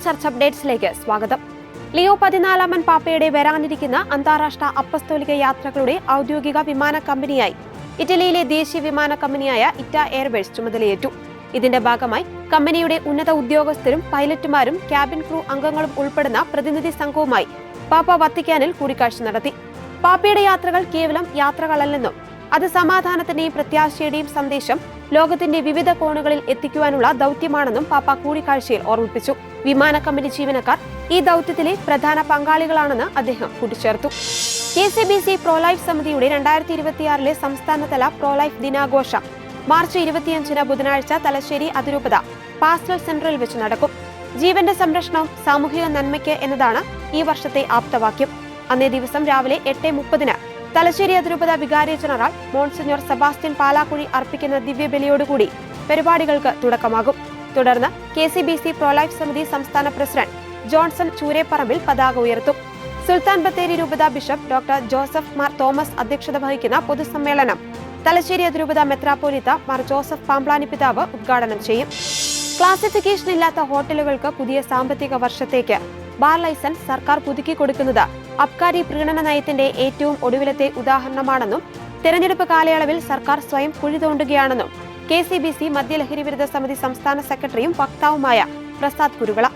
Church അപ്ഡേറ്റ്സിലേക്ക് സ്വാഗതം. Leo 14 പാപ്പയുടെ വരാനിരിക്കുന്ന അന്താരാഷ്ട്ര അപ്പസ്തോലിക യാത്രകളുടെ ഔദ്യോഗിക വിമാന കമ്പനിയായി ഇറ്റലിയിലെ ദേശീയ വിമാന കമ്പനിയായ ഇറ്റ എയർവേസ് ചുമതലയേറ്റു. ഇതിന്റെ ഭാഗമായി കമ്പനിയുടെ ഉന്നത ഉദ്യോഗസ്ഥരും പൈലറ്റുമാരും ക്യാബിൻ ക്രൂ അംഗങ്ങളും ഉൾപ്പെടുന്ന പ്രതിനിധി സംഘവുമായി പാപ്പ വത്തിക്കാനിൽ കൂടിക്കാഴ്ച നടത്തി. പാപ്പയുടെ യാത്രകൾ കേവലം യാത്രകളല്ലെന്നും അത് സമാധാനത്തിന്റെയും പ്രത്യാശയുടെയും സന്ദേശം ലോകത്തിന്റെ വിവിധ കോണുകളിൽ എത്തിക്കുവാനുള്ള ദൗത്യമാണെന്നും പാപ്പ കൂടിക്കാഴ്ചയിൽ ഓർമ്മിപ്പിച്ചു. വിമാന കമ്പനി ജീവനക്കാർ ഈ ദൗത്യത്തിലെ പ്രധാന പങ്കാളികളാണെന്ന് അദ്ദേഹം കൂട്ടിച്ചേർത്തു. KCBC പ്രോലൈഫ് സമിതിയുടെ 2026 സംസ്ഥാനതല പ്രോലൈഫ് ദിനാഘോഷം മാർച്ച് 25 ബുധനാഴ്ച തലശ്ശേരി അതിരൂപത പാസ്റ്റൽ സെന്ററിൽ വെച്ച് നടക്കും. ജീവന്റെ സംരക്ഷണവും സാമൂഹിക നന്മയ്ക്ക് എന്നതാണ് ഈ വർഷത്തെ ആപ്തവാക്യം. അന്നേ ദിവസം രാവിലെ 8:30 തലശ്ശേരി അതിരൂപത വികാരി ജനറൽ മോൺസിഞ്ഞോർ സെബാസ്റ്റ്യൻ പാലാക്കുഴി അർപ്പിക്കുന്ന ദിവ്യബലിയോടുകൂടി പരിപാടികൾക്ക് തുടക്കമാകും. തുടർന്ന് KCBC പ്രോലൈഫ് സമിതി സംസ്ഥാന പ്രസിഡന്റ് ജോൺസൺ ചൂരേപ്പറമ്പിൽ പതാക ഉയർത്തും. സുൽത്താൻ ബത്തേരി രൂപത bishop doctor Joseph Mar Thomas അധ്യക്ഷത വഹിക്കുന്ന പൊതുസമ്മേളനം തലശ്ശേരി അതിരൂപത മെത്രാപ്പോലീത്ത മാർ ജോസഫ് പാംപ്ലാനി പിതാവ് ഉദ്ഘാടനം ചെയ്യും. ക്ലാസിഫിക്കേഷൻ ഇല്ലാത്ത ഹോട്ടലുകൾക്ക് പുതിയ സാമ്പത്തിക വർഷത്തേക്ക് ബാർ ലൈസൻസ് സർക്കാർ പുതുക്കി കൊടുക്കുന്നത് അബ്കാരി പ്രീണന നയത്തിന്റെ ഏറ്റവും ഒടുവിലത്തെ ഉദാഹരണമാണെന്നും തെരഞ്ഞെടുപ്പ് കാലയളവിൽ സർക്കാർ സ്വയം കുഴി തോണ്ടുകയാണെന്നും KCBC മദ്യലഹരി വിരുദ്ധ സമിതി സംസ്ഥാന സെക്രട്ടറിയും വക്താവുമായ പ്രസാദ് കുരുവിള.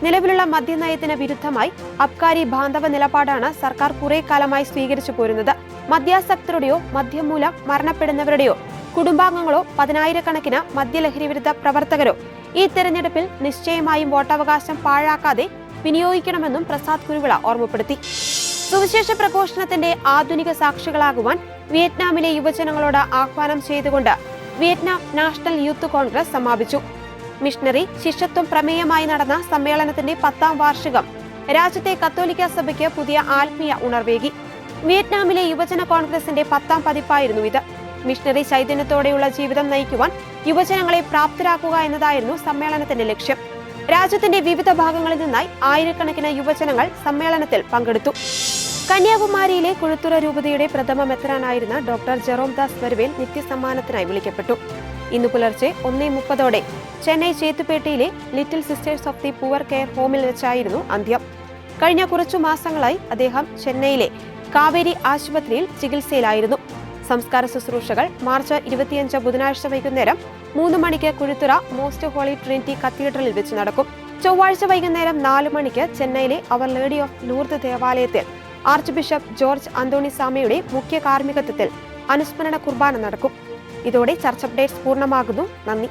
നിലവിലുള്ള മദ്യനയത്തിന് വിരുദ്ധമായി അബ്കാരി ബാന്ധവ നിലപാടാണ് സർക്കാർ കുറെ കാലമായി സ്വീകരിച്ചു പോരുന്നത്. മദ്യാസക്തരുടെയോ മദ്യം മൂലം മരണപ്പെടുന്നവരുടെയോ കുടുംബാംഗങ്ങളോ 10,000-കണക്കിന് മദ്യലഹരി വിരുദ്ധ പ്രവർത്തകരോ ഈ തെരഞ്ഞെടുപ്പിൽ നിശ്ചയമായും വോട്ടവകാശം പാഴാക്കാതെ വിനിയോഗിക്കണമെന്നും പ്രസാദ് കുരുവിള ഓർമ്മപ്പെടുത്തി. സുവിശേഷ പ്രഘോഷണത്തിന്റെ ആധുനിക സാക്ഷികളാകുവാൻ വിയറ്റ്നാമിലെ യുവജനങ്ങളോട് ആഹ്വാനം ചെയ്തുകൊണ്ട് വിയറ്റ്നാം നാഷണൽ യൂത്ത് കോൺഗ്രസ് സമാപിച്ചു. മിഷണറി ശിഷ്യത്വം പ്രമേയമായി നടന്ന സമ്മേളനത്തിന്റെ 10ാം വാർഷികം രാജ്യത്തെ കത്തോലിക്ക സഭയ്ക്ക് പുതിയ ആത്മീയ ഉണർവേകി. വിയറ്റ്നാമിലെ യുവജന കോൺഗ്രസിന്റെ 10ാം പതിപ്പായിരുന്നു ഇത്. മിഷണറി ചൈതന്യത്തോടെയുള്ള ജീവിതം നയിക്കുവാൻ യുവജനങ്ങളെ പ്രാപ്തരാക്കുക എന്നതായിരുന്നു സമ്മേളനത്തിന്റെ ലക്ഷ്യം. രാജ്യത്തിന്റെ വിവിധ ഭാഗങ്ങളിൽ നിന്നായി ആയിരക്കണക്കിന് യുവജനങ്ങൾ സമ്മേളനത്തിൽ പങ്കെടുത്തു. കന്യാകുമാരിയിലെ കുഴുത്തുറ രൂപതയുടെ പ്രഥമ മെത്രാനായിരുന്ന ഡോക്ടർ ജെറോം ദാസ് വരുവേൽ നിത്യസമ്മാനത്തിനായി വിളിക്കപ്പെട്ടു. ഇന്ന് പുലർച്ചെ 1:30 ചെന്നൈ ചേത്തുപേട്ടയിലെ little sisters of the poor care ഹോമിൽ വെച്ചായിരുന്നു അന്ത്യം. കഴിഞ്ഞ കുറച്ചു മാസങ്ങളായി അദ്ദേഹം ചെന്നൈയിലെ കാവേരി ആശുപത്രിയിൽ ചികിത്സയിലായിരുന്നു. സംസ്കാര ശുശ്രൂഷകൾ മാർച്ച് 25 ബുധനാഴ്ച വൈകുന്നേരം 3 മണിക്ക് കുഴുത്തുറ മോസ്റ്റ് ഹോളി ട്രിനിറ്റി കത്തീഡ്രലിൽ വെച്ച് നടക്കും. ചൊവ്വാഴ്ച വൈകുന്നേരം 4 മണിക്ക് ചെന്നൈയിലെ അവർ ലേഡി ഓഫ് ലൂർദ് ദേവാലയത്തിൽ ആർച്ച് ബിഷപ്പ് ജോർജ് അന്തോണിസാമയുടെ മുഖ്യ കാർമ്മികത്വത്തിൽ അനുസ്മരണ കുർബാന നടക്കും. ഇതോടെ ചർച്ച് അപ്ഡേറ്റ്സ് പൂർണ്ണമാകുന്നു. നന്ദി.